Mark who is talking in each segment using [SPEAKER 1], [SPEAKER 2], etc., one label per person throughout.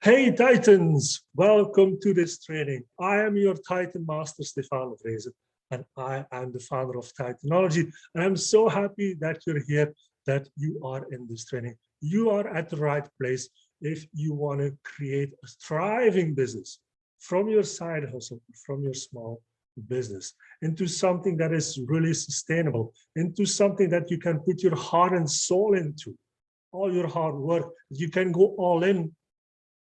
[SPEAKER 1] Hey Titans, welcome to this training. I am your Titan Master, Stefan Vrezen, and I am the founder of Titanology. And I'm so happy that you're here, that you are in this training. You are at the right place if you want to create a thriving business from your side hustle, from your small business, into something that is really sustainable, into something that you can put your heart and soul into, all your hard work. You can go all in,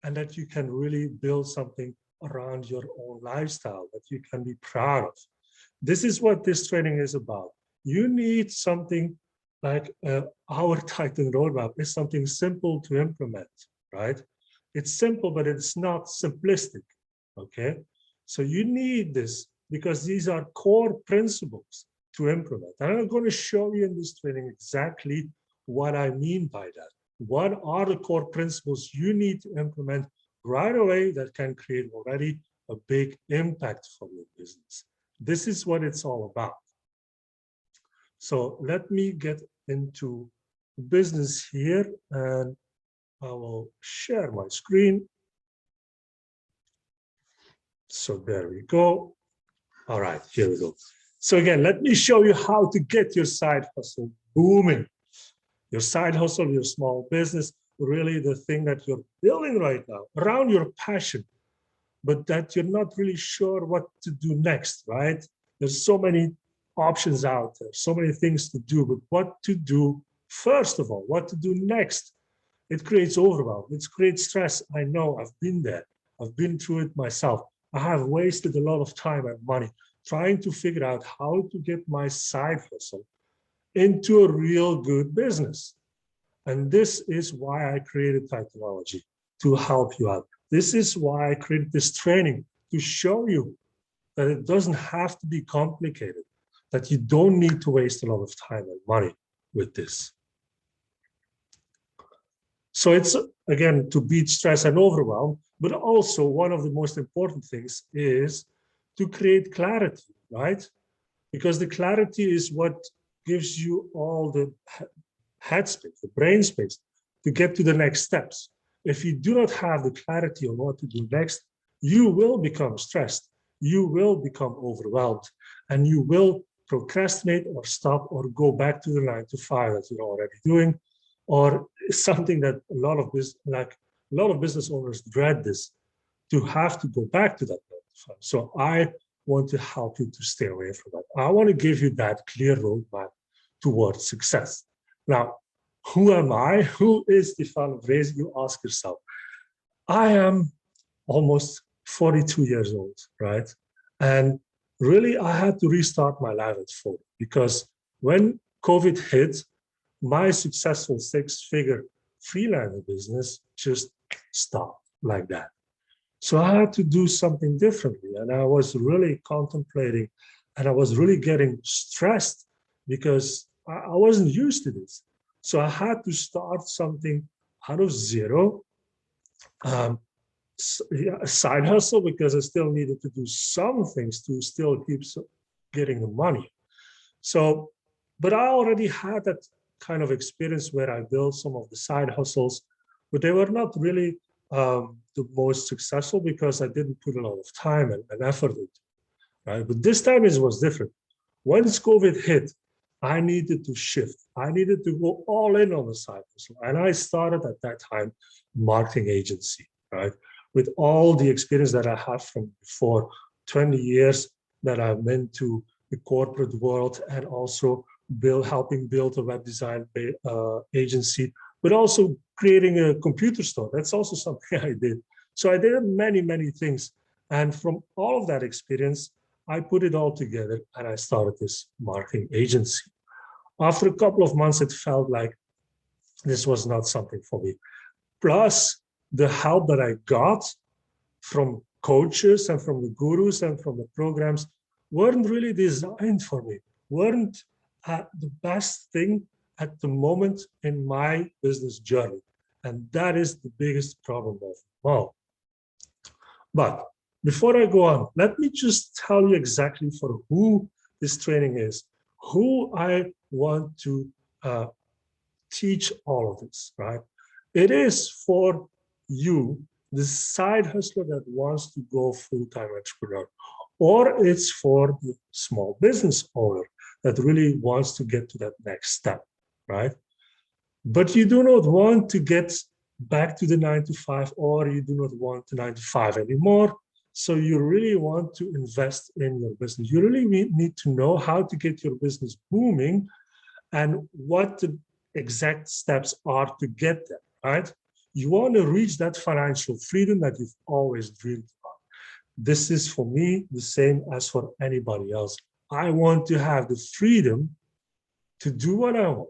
[SPEAKER 1] and that you can really build something around your own lifestyle that you can be proud of. This is what this training is about. You need something like our Titan roadmap is something simple to implement, right? It's simple, but it's not simplistic, okay? So you need this because these are core principles to implement. And I'm going to show you in this training exactly what I mean by that. What are the core principles you need to implement right away that can create already a big impact for your business? This is what it's all about. So let me get into business here, and I will share my screen. So there we go. All right, here we go. So again, let me show you how to get your side hustle booming. Your side hustle, your small business, really the thing that you're building right now around your passion, but that you're not really sure what to do next, right? There's so many options out there, so many things to do, but what to do first of all, what to do next? It creates overwhelm, it creates stress. I know, I've been there. I've been through it myself. I have wasted a lot of time and money trying to figure out how to get my side hustle into a real good business. And this is why I created Titanology, to help you out. This is why I created this training, to show you that it doesn't have to be complicated, that you don't need to waste a lot of time and money with this. So it's, again, to beat stress and overwhelm, but also one of the most important things is to create clarity, right? Because the clarity is what gives you all the headspace, the brain space to get to the next steps. If you do not have the clarity on what to do next, you will become stressed, you will become overwhelmed, and you will procrastinate or stop or go back to the 9 to 5 that you're already doing, or something that a lot of business owners dread this, to have to go back to that 9 to 5. So I want to help you to stay away from that. I want to give you that clear roadmap towards success. Now, who am I? Who is Stefan Vrezen? You ask yourself. I am almost 42 years old, right? And really, I had to restart my life at 40 because when COVID hit, my successful 6-figure freelance business just stopped like that. So I had to do something differently. And I was really contemplating, and I was really getting stressed because I wasn't used to this. So I had to start something out of zero, a side hustle, because I still needed to do some things to still keep getting the money. So, but I already had that kind of experience where I built some of the side hustles, but they were not really the most successful because I didn't put a lot of time and effort into it, right? But this time it was different. Once COVID hit, I needed to shift. I needed to go all in on the side hustle. And I started at that time marketing agency, right? With all the experience that I have from before, 20 years that I've been to the corporate world, and also helping build a web design agency, but also creating a computer store. That's also something I did. So I did many, many things. And from all of that experience, I put it all together and I started this marketing agency. After a couple of months, it felt like this was not something for me. Plus, the help that I got from coaches and from the gurus and from the programs weren't really designed for me, weren't the best thing at the moment in my business journey. And that is the biggest problem of all. But before I go on, let me just tell you exactly for who this training is, who I want to teach all of this, right? It is for you the side hustler that wants to go full-time entrepreneur, or it's for the small business owner that really wants to get to that next step, right? But you do not want to get back to the 9 to 5, or you do not want the 9 to 5 anymore. So you really want to invest in your business. You really need to know how to get your business booming and what the exact steps are to get there, right? You want to reach that financial freedom that you've always dreamed about. This is for me the same as for anybody else. I want to have the freedom to do what I want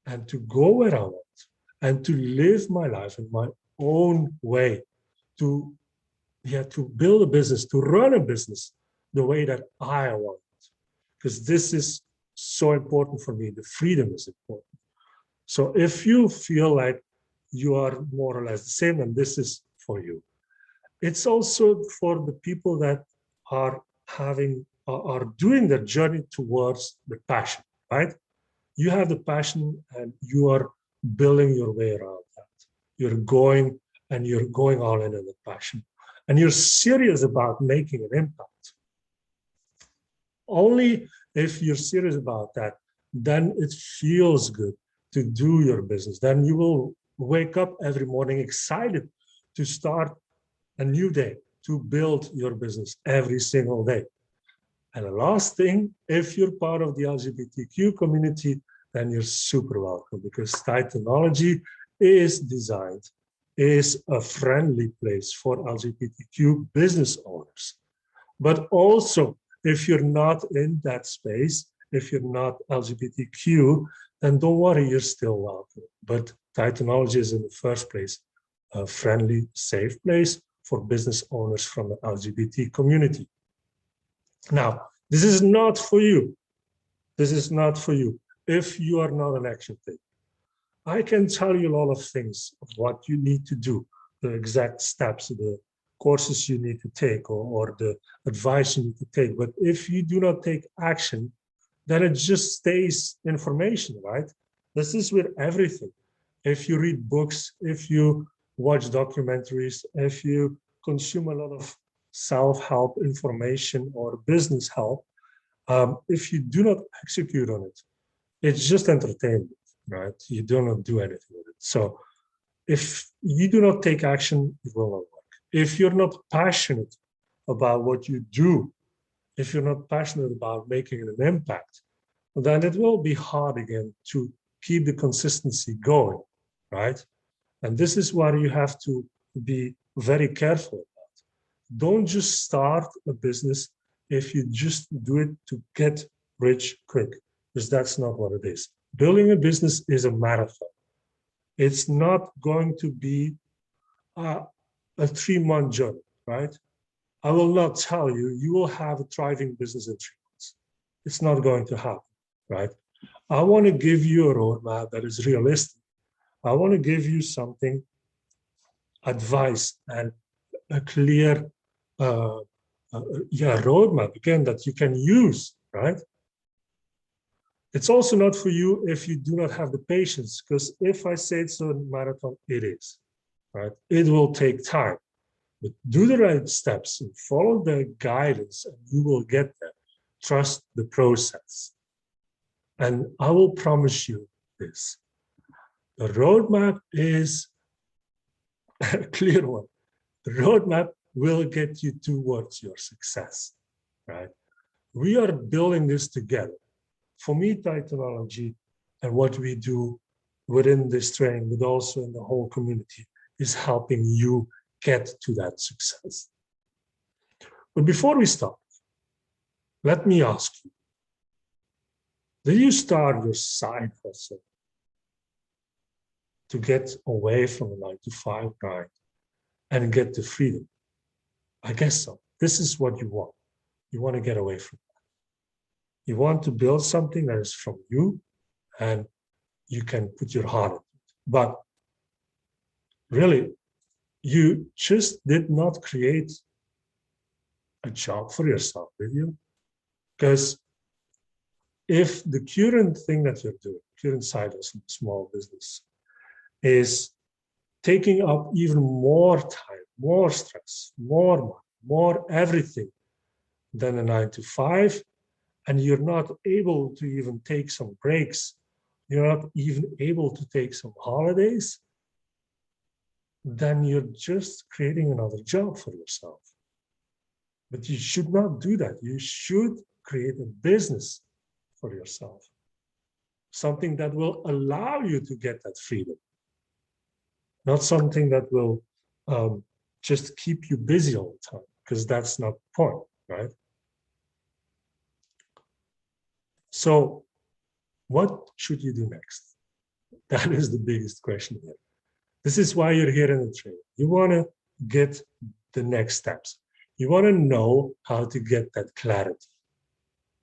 [SPEAKER 1] and to go where I want and to live my life in my own way, to build a business, to run a business the way that I want. Because this is so important for me. The freedom is important. So if you feel like you are more or less the same, then this is for you. It's also for the people that are doing their journey towards the passion, right? You have the passion and you are building your way around that. You're going all in on the passion. And you're serious about making an impact. Only if you're serious about that, then it feels good to do your business. Then you will wake up every morning excited to start a new day, to build your business every single day. And the last thing, if you're part of the LGBTQ community, then you're super welcome, because Titanology is a friendly place for LGBTQ business owners. But also, if you're not in that space, if you're not LGBTQ, then don't worry, you're still welcome. But Titanology is in the first place a friendly, safe place for business owners from the LGBT community. Now, this is not for you. This is not for you if you are not an action taker. I can tell you a lot of things of what you need to do, the exact steps, the courses you need to take, or the advice you need to take. But if you do not take action, then it just stays information, right? This is with everything. If you read books, if you watch documentaries, if you consume a lot of self-help information or business help, if you do not execute on it, it's just entertainment, right? You do not do anything with it. So if you do not take action, it will not work. If you're not passionate about what you do, if you're not passionate about making an impact, then it will be hard again to keep the consistency going, right? And this is why you have to be very careful about. Don't just start a business if you just do it to get rich quick, because that's not what it is. Building a business is a marathon. It's not going to be a 3-month journey, right? I will not tell you, you will have a thriving business in 3 months. It's not going to happen, right? I want to give you a roadmap that is realistic. I want to give you something, advice, and a clear roadmap, again, that you can use, right? It's also not for you if you do not have the patience, because if I say it's a marathon, it is, right? It will take time, but do the right steps and follow the guidance and you will get there. Trust the process. And I will promise you this. The roadmap is a clear one. The roadmap will get you towards your success, right? We are building this together. For me, Titanology and what we do within this training, but also in the whole community, is helping you get to that success. But before we start, let me ask you, did you start your side hustle to get away from the 9 to 5 grind and get the freedom? I guess so. This is what you want. You want to get away from that. You want to build something that is from you and you can put your heart into it. But really, you just did not create a job for yourself, did you? Because if the current thing that you're doing, current side hustle, small business, is taking up even more time, more stress, more money, more everything than a 9 to 5, and you're not able to even take some breaks, you're not even able to take some holidays, then you're just creating another job for yourself. But you should not do that. You should create a business for yourself, something that will allow you to get that freedom, not something that will just keep you busy all the time, because that's not the point, right? So what should you do next? That is the biggest question here. This is why you're here in the training. You want to get the next steps. You want to know how to get that clarity.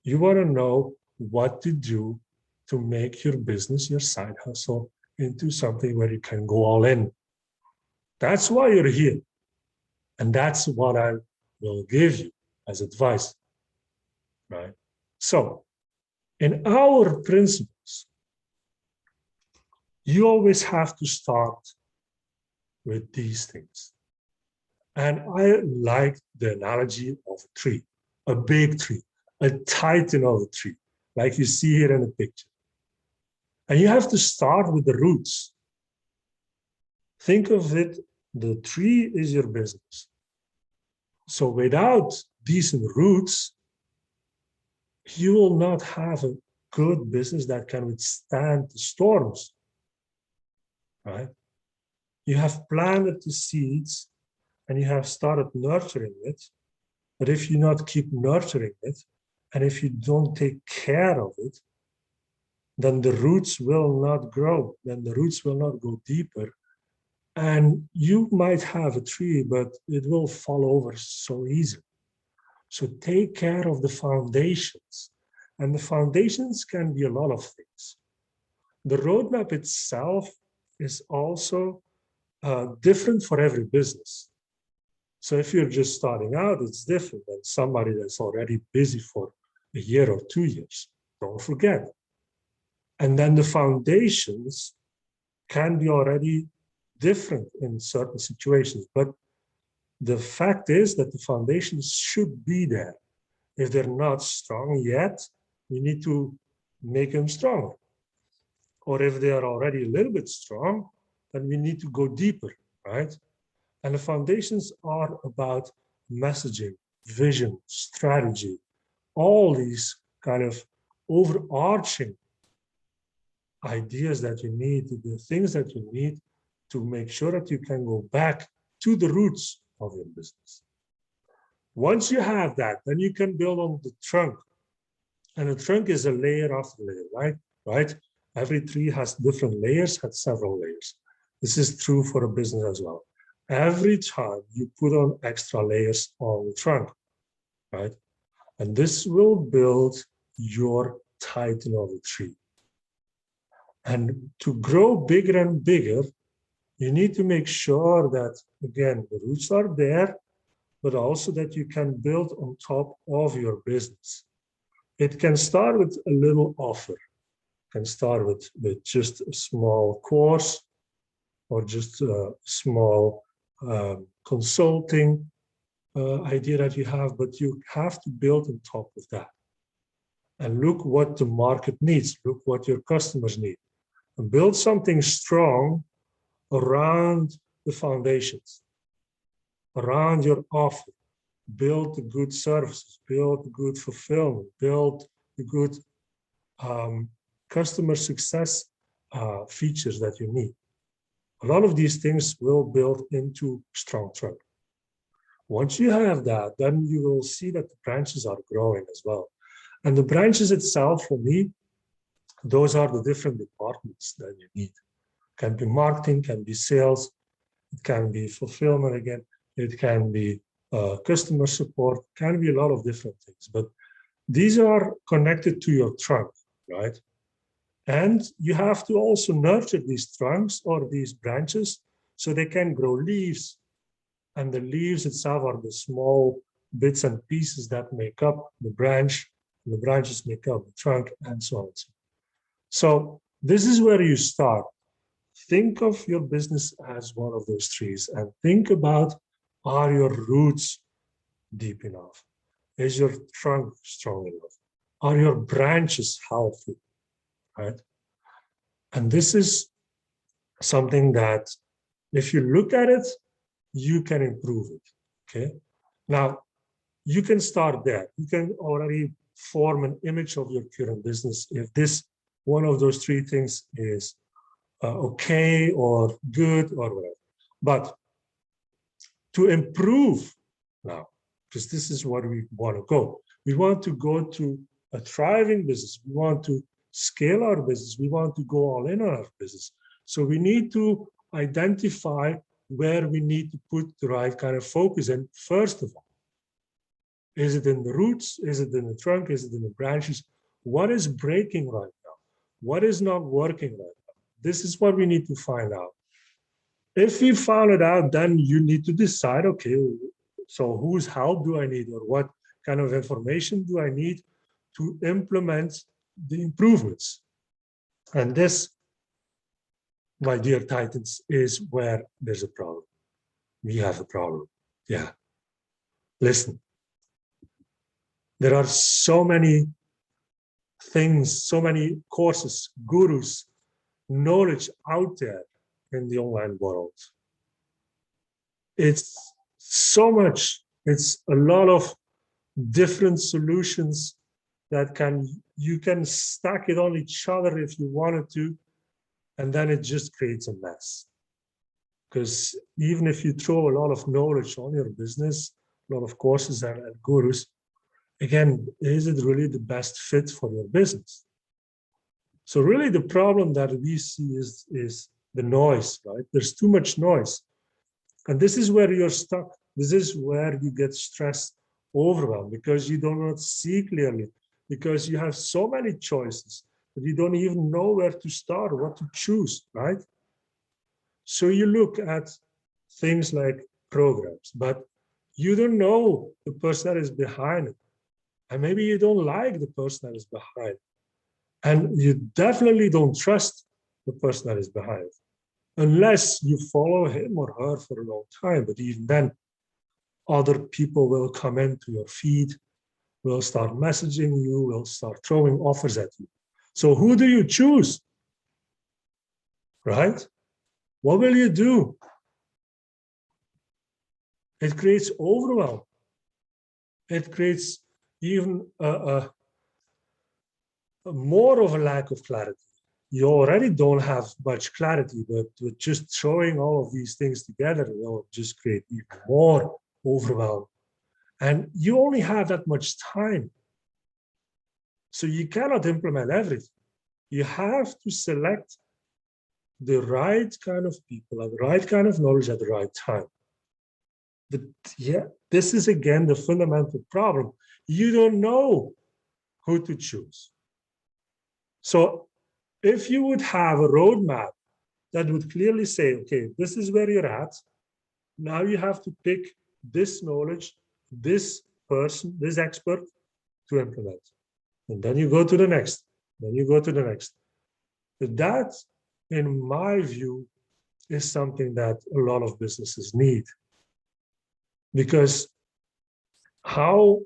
[SPEAKER 1] You want to know what to do to make your business, your side hustle, into something where you can go all in. That's why you're here. And that's what I will give you as advice, right? So in our principles, you always have to start with these things. And I like the analogy of a tree, a big tree, a titan of a tree, like you see here in the picture. And you have to start with the roots. Think of it, the tree is your business. So without decent roots, you will not have a good business that can withstand the storms, right? You have planted the seeds and you have started nurturing it. But if you not keep nurturing it, and if you don't take care of it, then the roots will not grow, then the roots will not go deeper. And you might have a tree, but it will fall over so easily. So take care of the foundations. And the foundations can be a lot of things. The roadmap itself is also different for every business. So if you're just starting out, it's different than somebody that's already busy for a year or 2 years. Don't forget. And then the foundations can be already different in certain situations. But the fact is that the foundations should be there. If they're not strong yet, we need to make them stronger. Or if they are already a little bit strong, then we need to go deeper, right? And the foundations are about messaging, vision, strategy, all these kind of overarching ideas that you need, the things that you need to make sure that you can go back to the roots of your business. Once you have that, then you can build on the trunk. And the trunk is a layer after layer, right? Every tree has different layers, has several layers. This is true for a business as well. Every time you put on extra layers on the trunk, right? And this will build your titan of the tree. And to grow bigger and bigger, you need to make sure that, again, the roots are there, but also that you can build on top of your business. It can start with a little offer. It can start with just a small course or just a small consulting idea that you have, but you have to build on top of that. And look what the market needs. Look what your customers need. And build something strong around the foundations, around your offer. Build the good services, build the good fulfillment, build the good customer success features that you need. A lot of these things will build into strong trunk. Once you have that, then you will see that the branches are growing as well. And the branches itself, for me, those are the different departments that you need. Can be marketing, can be sales, it can be fulfillment again, it can be customer support, can be a lot of different things. But these are connected to your trunk, right? And you have to also nurture these trunks or these branches so they can grow leaves. And the leaves itself are the small bits and pieces that make up the branch, and the branches make up the trunk, and so on and so on. So this is where you start. think of your business as one of those trees and think about, are your roots deep enough? Is your trunk strong enough? Are your branches healthy, right? And this is something that if you look at it, you can improve it, okay? Now, you can start there. You can already form an image of your current business. If this one of those three things is okay or good or whatever. But to improve now, because this is what we want to go. We want to go to a thriving business. We want to scale our business. We want to go all in on our business. So we need to identify where we need to put the right kind of focus. And first of all, is it in the roots? Is it in the trunk? Is it in the branches? What is breaking right now? What is not working right now? This is what we need to find out. If we found it out, then you need to decide, okay, so whose help do I need, or what kind of information do I need to implement the improvements? And this, my dear Titans, is where there's a problem. We have a problem. Yeah. Listen, there are so many things, so many courses, gurus, knowledge out there in the online world. It's so much, it's a lot of different solutions that you can stack it on each other if you wanted to, and then it just creates a mess. Because even if you throw a lot of knowledge on your business, a lot of courses and gurus, again, is it really the best fit for your business? So really the problem that we see is the noise, right? There's too much noise. And this is where you're stuck. This is where you get stressed, overwhelmed, because you do not see clearly, because you have so many choices that you don't even know where to start or what to choose, right? So you look at things like programs, but you don't know the person that is behind it. And maybe you don't like the person that is behind it. And you definitely don't trust the person that is behind it, unless you follow him or her for a long time. But even then, other people will come into your feed, will start messaging you, will start throwing offers at you. So who do you choose, right? What will you do? It creates overwhelm. It creates even more of a lack of clarity. You already don't have much clarity, but with just throwing all of these things together, it will just create even more overwhelm. And you only have that much time. So you cannot implement everything. You have to select the right kind of people and the right kind of knowledge at the right time. But yeah, this is again the fundamental problem. You don't know who to choose. So if you would have a roadmap that would clearly say, okay, this is where you're at. Now you have to pick this knowledge, this person, this expert to implement. And then you go to the next, then you go to the next. But that, in my view, is something that a lot of businesses need. Because how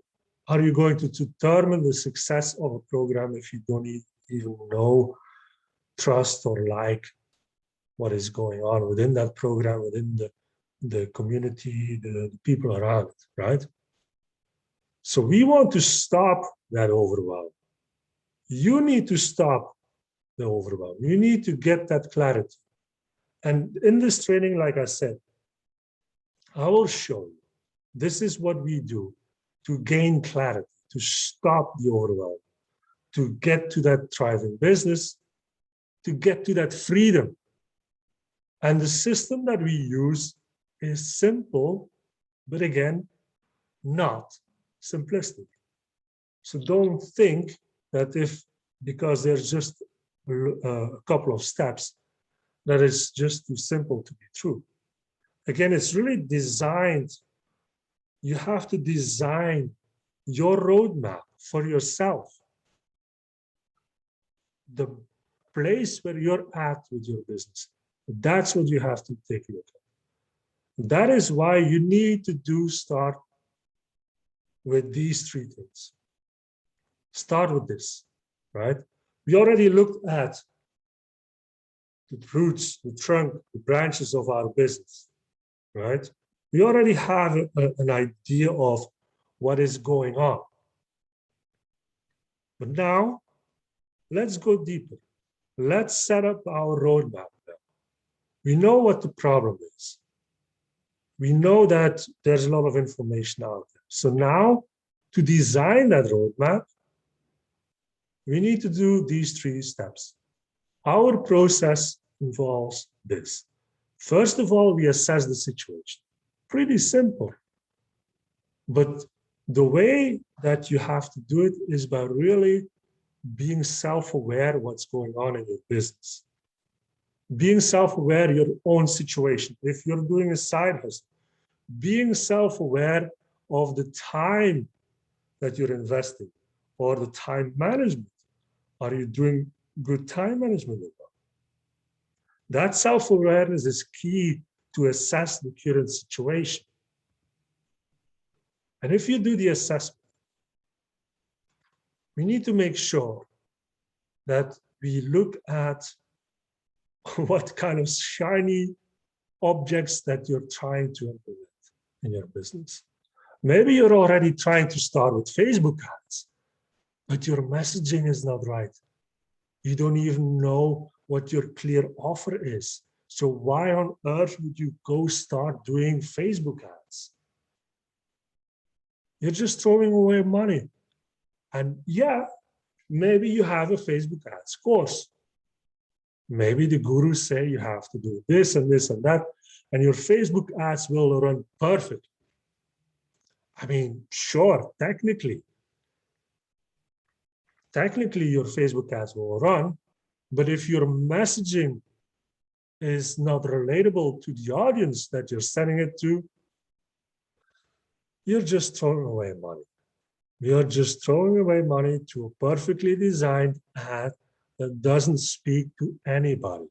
[SPEAKER 1] are you going to determine the success of a program if you don't even know, trust, or like what is going on within that program, within the community, the people around it, right? So we want to stop that overwhelm. You need to stop the overwhelm. You need to get that clarity. And in this training, like I said, I will show you, this is what we do to gain clarity, to stop the overwhelm, to get to that thriving business, to get to that freedom. And the system that we use is simple, but again, not simplistic. So don't think that because there's just a couple of steps, that it's just too simple to be true. Again, it's really designed. You have to design your roadmap for yourself. The place where you're at with your business, That's what you have to take a look at. That is why you need to start with these three things. Start with this, right? We already looked at the roots, the trunk, the branches of our business, right? We already have an idea of what is going on. But now, let's go deeper. Let's set up our roadmap now. We know what the problem is. We know that there's a lot of information out there. So now, to design that roadmap, we need to do these three steps. Our process involves this. First of all, we assess the situation. Pretty simple. But the way that you have to do it is by really being self-aware what's going on in your business. Being self-aware of your own situation. If you're doing a side hustle, being self-aware of the time that you're investing or the time management. Are you doing good time management or not? That self-awareness is key to assess the current situation. And if you do the assessment, we need to make sure that we look at what kind of shiny objects that you're trying to implement in your business. Maybe you're already trying to start with Facebook ads, but your messaging is not right. You don't even know what your clear offer is. So why on earth would you go start doing Facebook ads? You're just throwing away money. And yeah, maybe you have a Facebook ads course. Maybe the gurus say you have to do this and this and that, and your Facebook ads will run perfect. I mean, sure, technically your Facebook ads will run, but if your messaging is not relatable to the audience that you're sending it to, you're just throwing away money. You're just throwing away money to a perfectly designed ad that doesn't speak to anybody.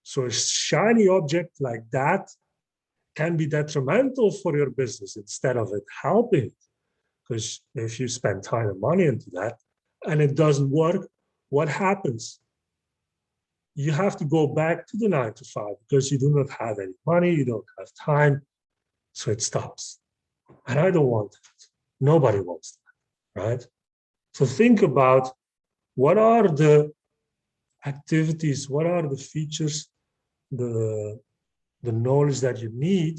[SPEAKER 1] So a shiny object like that can be detrimental for your business instead of it helping it. Because if you spend time and money into that and it doesn't work, what happens? You have to go back to the 9 to 5 because you do not have any money, you don't have time, so it stops. And I don't want that. Nobody wants that, right? So think about what are the activities, what are the features, the knowledge that you need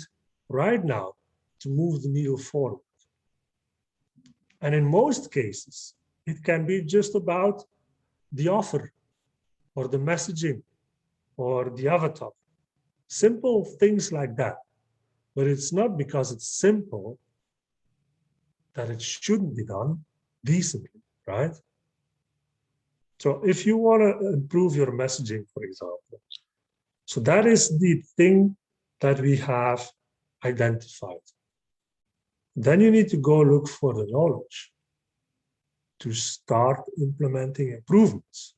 [SPEAKER 1] right now to move the needle forward. And in most cases, it can be just about the offer or the messaging or the avatar. Simple things like that. But it's not because it's simple that it shouldn't be done decently, right? So if you want to improve your messaging, for example, so that is the thing that we have identified. Then you need to go look for the knowledge to start implementing improvements.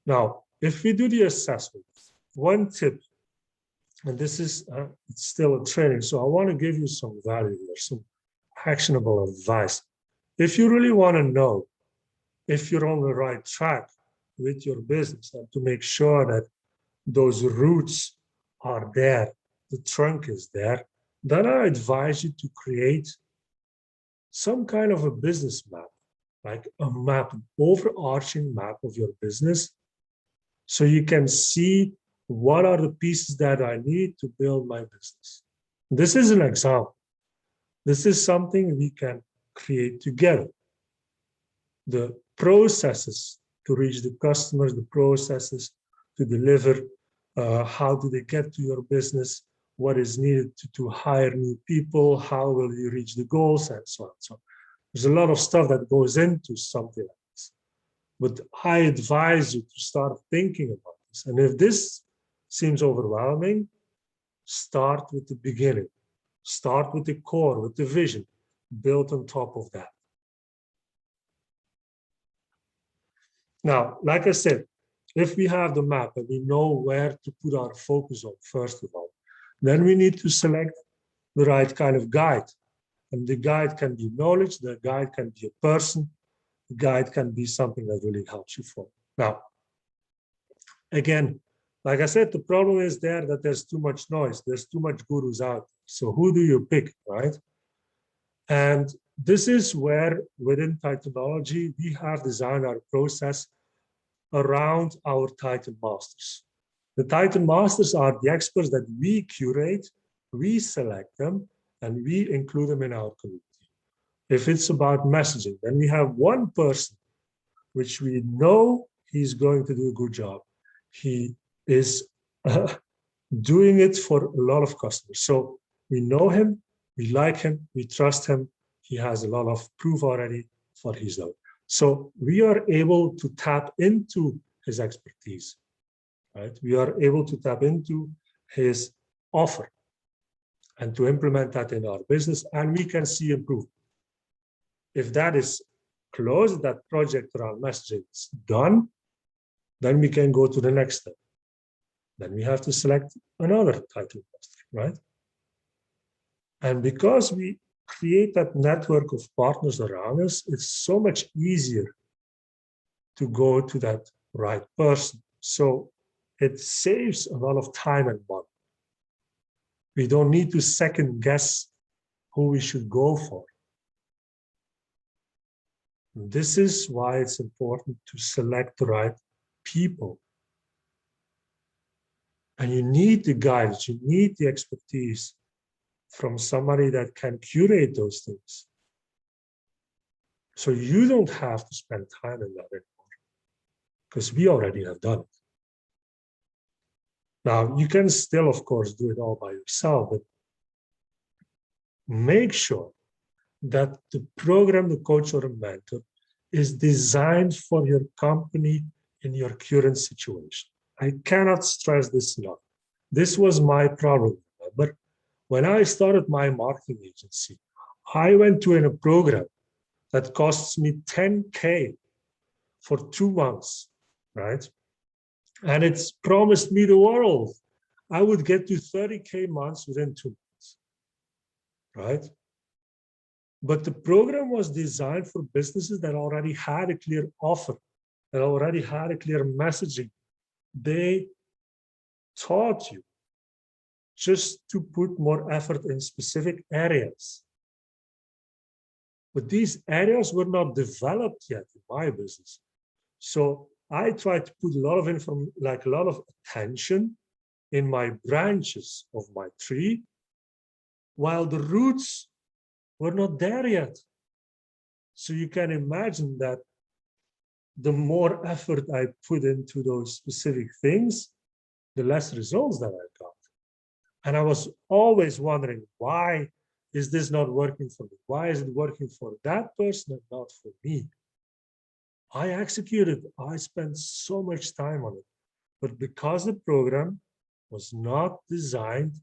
[SPEAKER 1] Now, if we do the assessment, one tip, and this is it's still a training, so I want to give you some value here, some actionable advice. If you really want to know if you're on the right track with your business and to make sure that those roots are there, the trunk is there, then I advise you to create some kind of a business map, like a map, an overarching map of your business, so you can see what are the pieces that I need to build my business. This is an example. This is something we can create together. The processes to reach the customers, the processes to deliver, how do they get to your business, what is needed to hire new people, how will you reach the goals, and so on. So there's a lot of stuff that goes into something like this. But I advise you to start thinking about this. And if this seems overwhelming, start with the beginning. Start with the core, with the vision, build on top of that. Now, like I said, if we have the map and we know where to put our focus on, first of all, then we need to select the right kind of guide. And the guide can be knowledge, the guide can be a person, the guide can be something that really helps you forward. Now, again, like I said, the problem is there that there's too much noise, there's too much gurus out. So who do you pick, right? And this is where within Titanology, we have designed our process around our Titan Masters. The Titan Masters are the experts that we curate, we select them, and we include them in our community. If it's about messaging, then we have one person which we know he's going to do a good job. He is doing it for a lot of customers. So we know him, we like him, we trust him. He has a lot of proof already for his own. So we are able to tap into his expertise, right? We are able to tap into his offer and to implement that in our business, and we can see improvement. If that is closed, that project around messaging is done, then we can go to the next step. Then we have to select another title master, right? And because we create that network of partners around us, it's so much easier to go to that right person. So it saves a lot of time and money. We don't need to second guess who we should go for. This is why it's important to select the right people. And you need the guidance, you need the expertise from somebody that can curate those things. So you don't have to spend time in that anymore, because we already have done it. Now, you can still, of course, do it all by yourself, but make sure that the program, the coach or a mentor, is designed for your company in your current situation. I cannot stress this enough. This was my problem. But when I started my marketing agency, I went to a program that costs me 10K for 2 months, right? And it's promised me the world. I would get to 30K months within 2 months, right? But the program was designed for businesses that already had a clear offer, that already had a clear messaging. They taught you just to put more effort in specific areas. But these areas were not developed yet in my business. So I tried to put a lot of a lot of attention in my branches of my tree, while the roots were not there yet. So you can imagine that the more effort I put into those specific things, the less results that I got. And I was always wondering, why is this not working for me? Why is it working for that person and not for me? I executed, I spent so much time on it, but because the program was not designed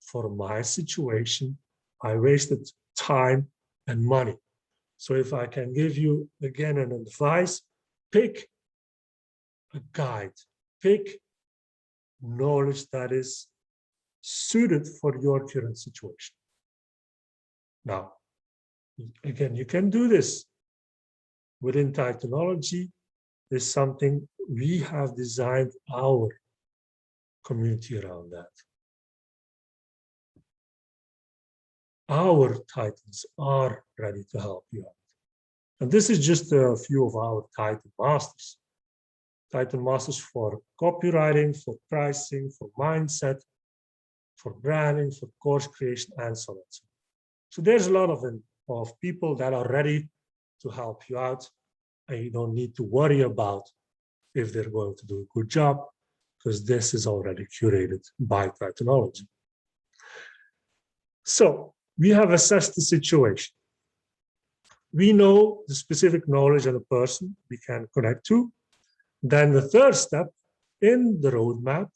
[SPEAKER 1] for my situation, I wasted time and money. So if I can give you again an advice, pick a guide, pick knowledge that is suited for your current situation. Now, again, you can do this within Titanology. Is something we have designed our community around that. Our Titans are ready to help you out. And this is just a few of our Titan Masters. Titan Masters for copywriting, for pricing, for mindset, for branding, for course creation, and so on. So there's a lot of people that are ready to help you out, and you don't need to worry about if they're going to do a good job, because this is already curated by Titanology. So we have assessed the situation. We know the specific knowledge of the person we can connect to. Then the third step in the roadmap,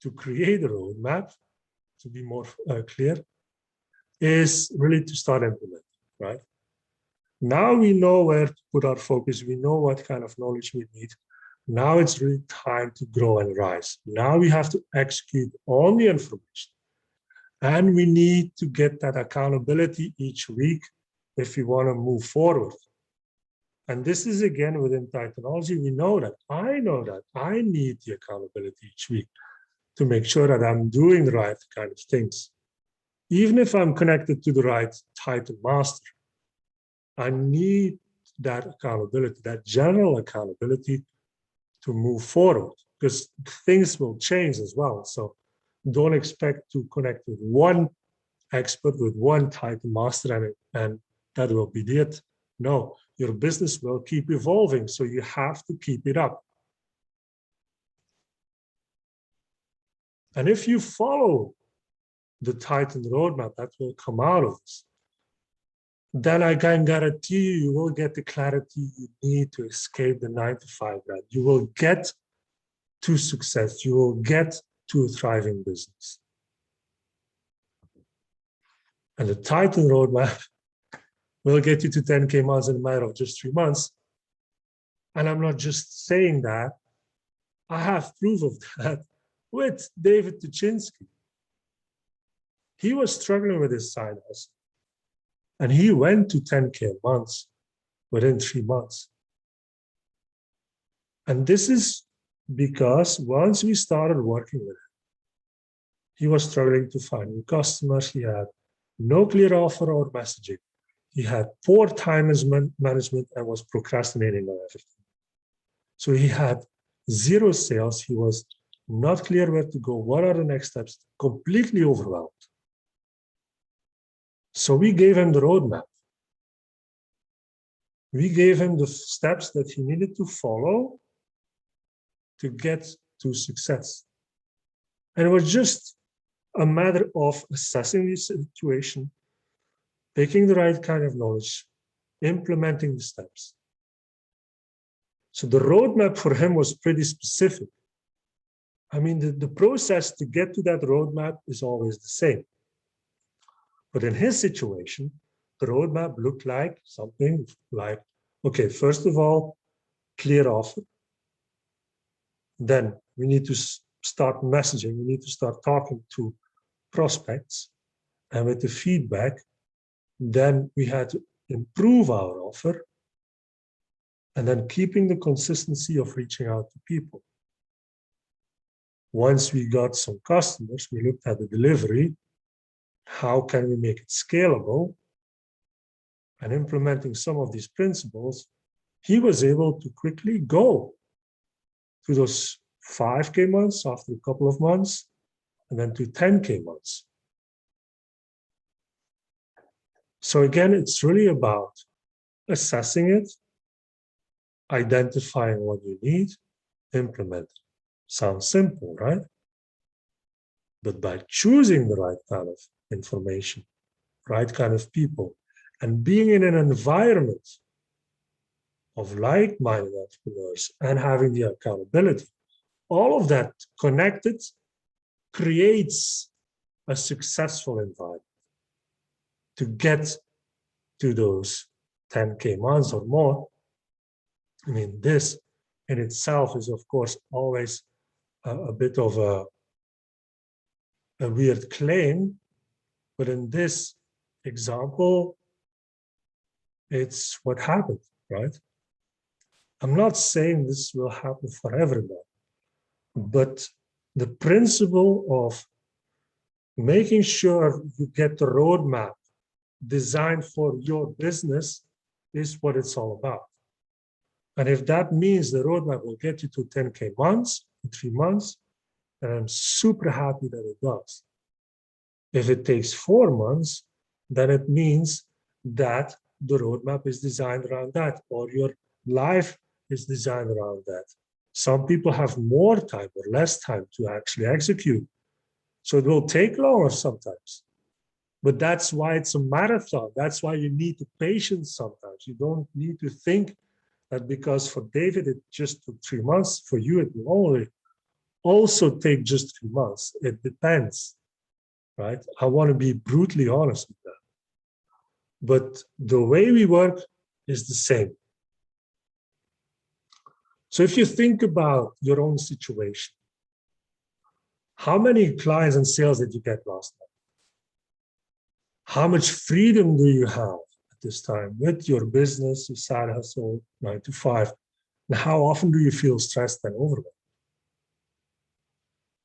[SPEAKER 1] to create a roadmap, to be more clear, is really to start implementing, right? Now we know where to put our focus. We know what kind of knowledge we need. Now it's really time to grow and rise. Now we have to execute on the information. And we need to get that accountability each week if we want to move forward. And this is again within technology. We know that. I know that I need the accountability each week to make sure that I'm doing the right kind of things. Even if I'm connected to the right title master, I need that accountability, that general accountability to move forward, because things will change as well. So don't expect to connect with one expert, with one title master, and that will be it. No, your business will keep evolving, so you have to keep it up. And if you follow the Titan roadmap that will come out of this, then I can guarantee you will get the clarity you need to escape the 9-to-5 grind. You will get to success. You will get to a thriving business. And the Titan roadmap will get you to 10K months in a matter of just 3 months. And I'm not just saying that. I have proof of that with David Tuchinski. He was struggling with his side hustle. And he went to 10K months within 3 months. And this is because once we started working with him, he was struggling to find new customers. He had no clear offer or messaging. He had poor time management and was procrastinating on everything. So he had 0 sales. He was not clear where to go. What are the next steps? Completely overwhelmed. So we gave him the roadmap. We gave him the steps that he needed to follow to get to success. And it was just a matter of assessing the situation, picking the right kind of knowledge, implementing the steps. So the roadmap for him was pretty specific. I mean, the process to get to that roadmap is always the same. But in his situation, the roadmap looked like something like, okay, first of all, clear offer. Then we need to start messaging. We need to start talking to prospects. And with the feedback, then we had to improve our offer. And then keeping the consistency of reaching out to people. Once we got some customers, we looked at the delivery. How can we make it scalable? And implementing some of these principles, he was able to quickly go to those 5K months after a couple of months, and then to 10K months. So again, it's really about assessing it, identifying what you need, implement it. Sounds simple, right? But by choosing the right kind of information, right kind of people, and being in an environment of like-minded entrepreneurs and having the accountability, all of that connected creates a successful environment to get to those 10K months or more. I mean, this in itself is, of course, always a bit of a weird claim, but in this example, it's what happened, right? I'm not saying this will happen for everyone, but the principle of making sure you get the roadmap designed for your business is what it's all about. And if that means the roadmap will get you to 10K months in 3 months, then I'm super happy that it does. If it takes 4 months, then it means that the roadmap is designed around that, or your life is designed around that. Some people have more time or less time to actually execute. So it will take longer sometimes. But that's why it's a marathon. That's why you need the patience sometimes. You don't need to think that because for David it just took 3 months, for you it will only also take just 3 months. It depends, right? I want to be brutally honest with that. But the way we work is the same. So if you think about your own situation, how many clients and sales did you get last month? How much freedom do you have at this time with your business, your side hustle, 9 to 5? And how often do you feel stressed and overwhelmed?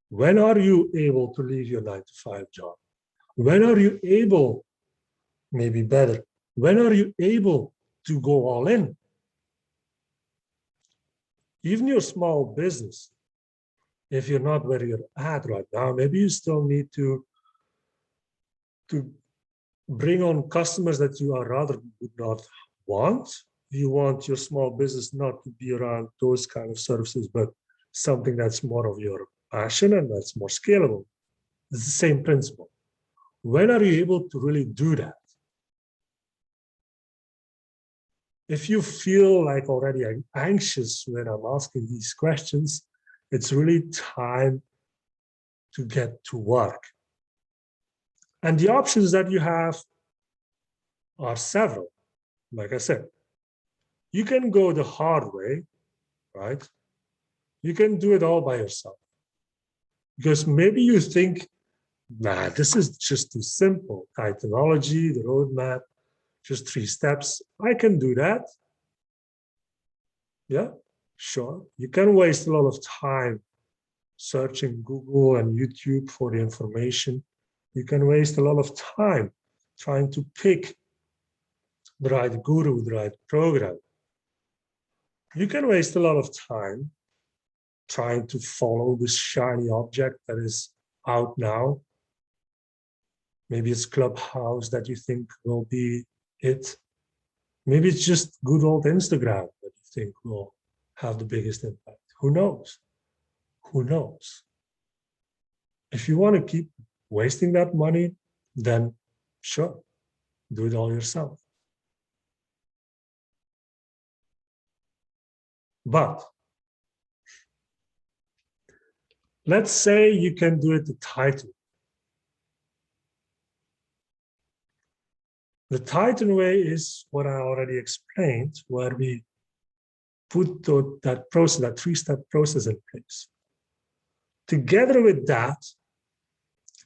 [SPEAKER 1] When are you able to leave your 9 to 5 job? When are you able, maybe better, when are you able to go all in? Even your small business, if you're not where you're at right now, maybe you still need to bring on customers that you are rather would not want. You want your small business not to be around those kind of services, but something that's more of your passion and that's more scalable. It's the same principle. When are you able to really do that? If you feel like already anxious when I'm asking these questions, it's really time to get to work. And the options that you have are several. Like I said, you can go the hard way, right? You can do it all by yourself. Because maybe you think, nah, this is just too simple. Titleology, the roadmap, just 3 steps. I can do that. Yeah, sure. You can waste a lot of time searching Google and YouTube for the information. You can waste a lot of time trying to pick the right guru, the right program. You can waste a lot of time trying to follow this shiny object that is out now. Maybe it's Clubhouse that you think will be it. Maybe it's just good old Instagram that you think will have the biggest impact. Who knows? Who knows? If you want to keep wasting that money, then sure, do it all yourself. But let's say you can do it the Titan. The Titan way is what I already explained, where we put that process, that 3-step process in place. Together with that,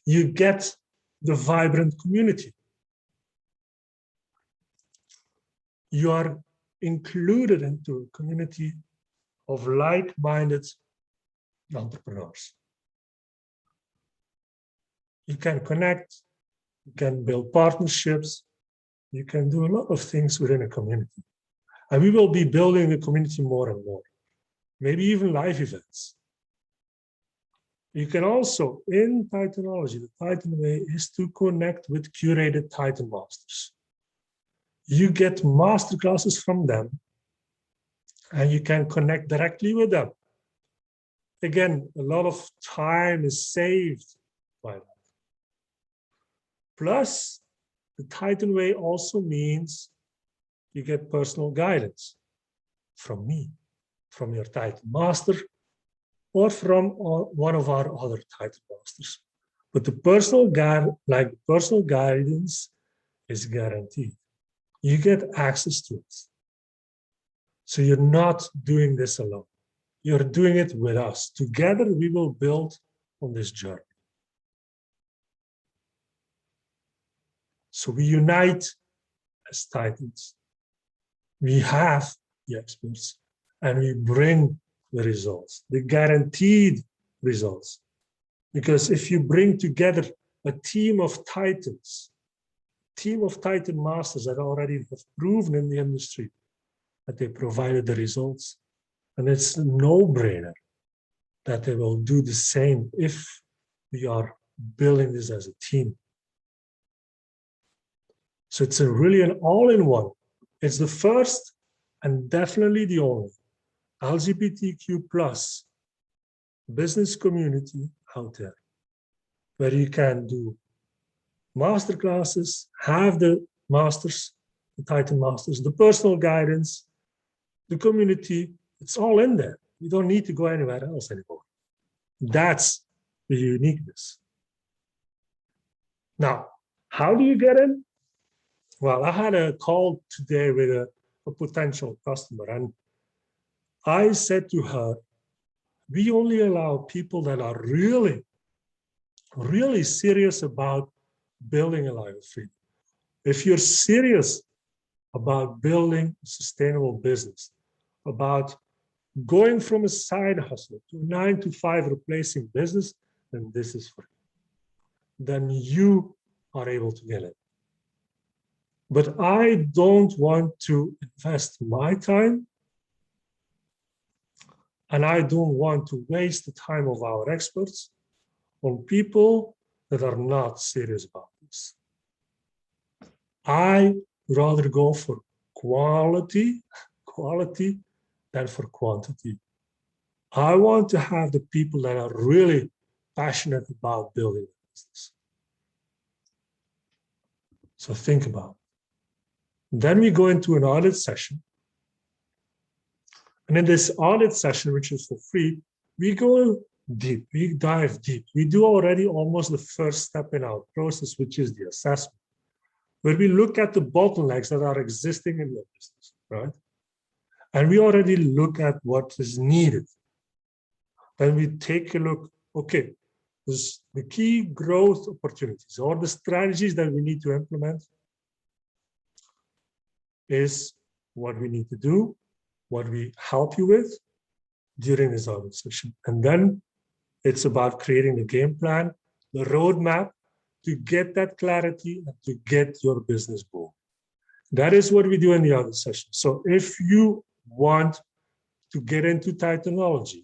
[SPEAKER 1] you get the vibrant community. You are included into a community of like-minded entrepreneurs. You can connect, you can build partnerships, you can do a lot of things within a community. And we will be building the community more and more, maybe even live events. You can also, in Titanology, the Titan way is to connect with curated Titan masters. You get masterclasses from them, and you can connect directly with them. Again, a lot of time is saved by that. Plus, the Titan way also means you get personal guidance from me, from your Titan master, or from one of our other Titan masters. But the personal guidance is guaranteed. You get access to it. So you're not doing this alone. You're doing it with us. Together, we will build on this journey. So we unite as Titans. We have the experts, and we bring the results, the guaranteed results. Because if you bring together a team of Titans, team of Titan masters that already have proven in the industry that they provided the results, and it's a no-brainer that they will do the same if we are building this as a team. So it's really an all-in-one. It's the first and definitely the only LGBTQ plus business community out there where you can do master classes, have the masters, the Titan masters, the personal guidance, the community. It's all in there. You don't need to go anywhere else anymore. That's the uniqueness. Now, how do you get in? Well, I had a call today with a potential customer. And I said to her, we only allow people that are really, really serious about building a life of freedom. If you're serious about building a sustainable business, about going from a side hustle to a 9-to-5 replacing business, then this is free. Then you are able to get it. But I don't want to invest my time, and I don't want to waste the time of our experts on people that are not serious about this. I rather go for quality than for quantity. I want to have the people that are really passionate about building a business. So think about it. Then we go into an audit session. And in this audit session, which is for free, we go deep, we dive deep. We do already almost the first step in our process, which is the assessment, where we look at the bottlenecks that are existing in your business, right? And we already look at what is needed. Then we take a look, okay, this, the key growth opportunities or the strategies that we need to implement is what we need to do, what we help you with during this audit session. And then it's about creating the game plan, the roadmap to get that clarity and to get your business boom. That is what we do in the audit session. So if you want to get into Titanology,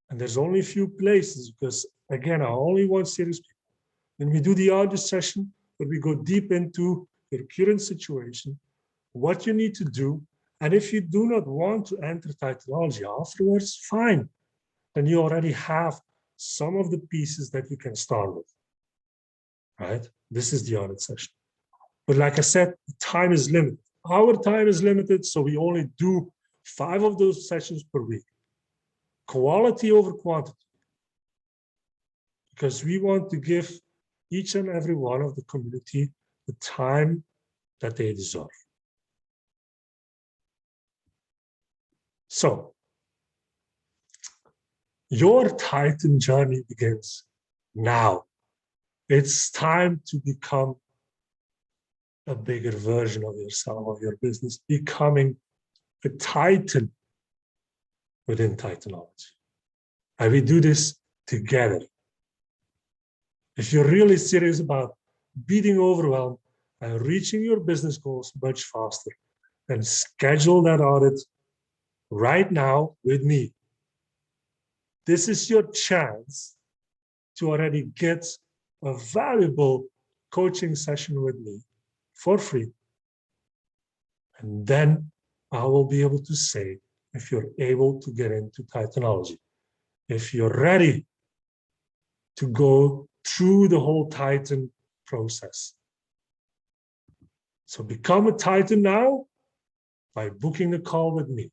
[SPEAKER 1] and there's only a few places, because again, I only want serious people. When we do the audit session, where we go deep into your current situation, what you need to do, and if you do not want to enter Titanology afterwards, fine. Then you already have some of the pieces that you can start with, right? This is the audit session. But like I said, the time is limited. Our time is limited, so we only do 5 of those sessions per week. Quality over quantity. Because we want to give each and every one of the community the time that they deserve. So, your Titan journey begins now. It's time to become a bigger version of yourself, of your business, becoming a Titan within Titanology. And we do this together. If you're really serious about beating overwhelm and reaching your business goals much faster, then schedule that audit right now with me. This is your chance to already get a valuable coaching session with me for free. And then I will be able to say if you're able to get into Titanology, if you're ready to go through the whole Titan process. So become a Titan now by booking a call with me.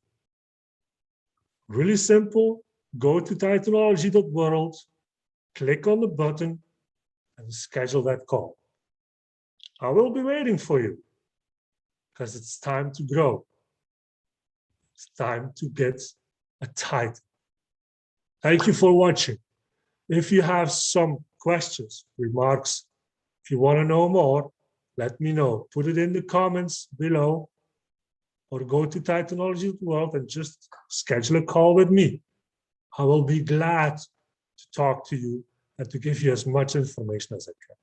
[SPEAKER 1] Really simple. Go to titanology.world, click on the button, and schedule that call. I will be waiting for you because it's time to grow. It's time to get a Titan. Thank you for watching. If you have some questions, remarks, if you want to know more, let me know. Put it in the comments below or go to Titanology.world and just schedule a call with me. I will be glad to talk to you and to give you as much information as I can.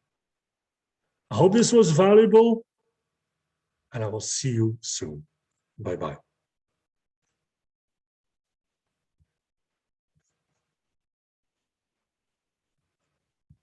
[SPEAKER 1] I hope this was valuable, and I will see you soon. Bye-bye.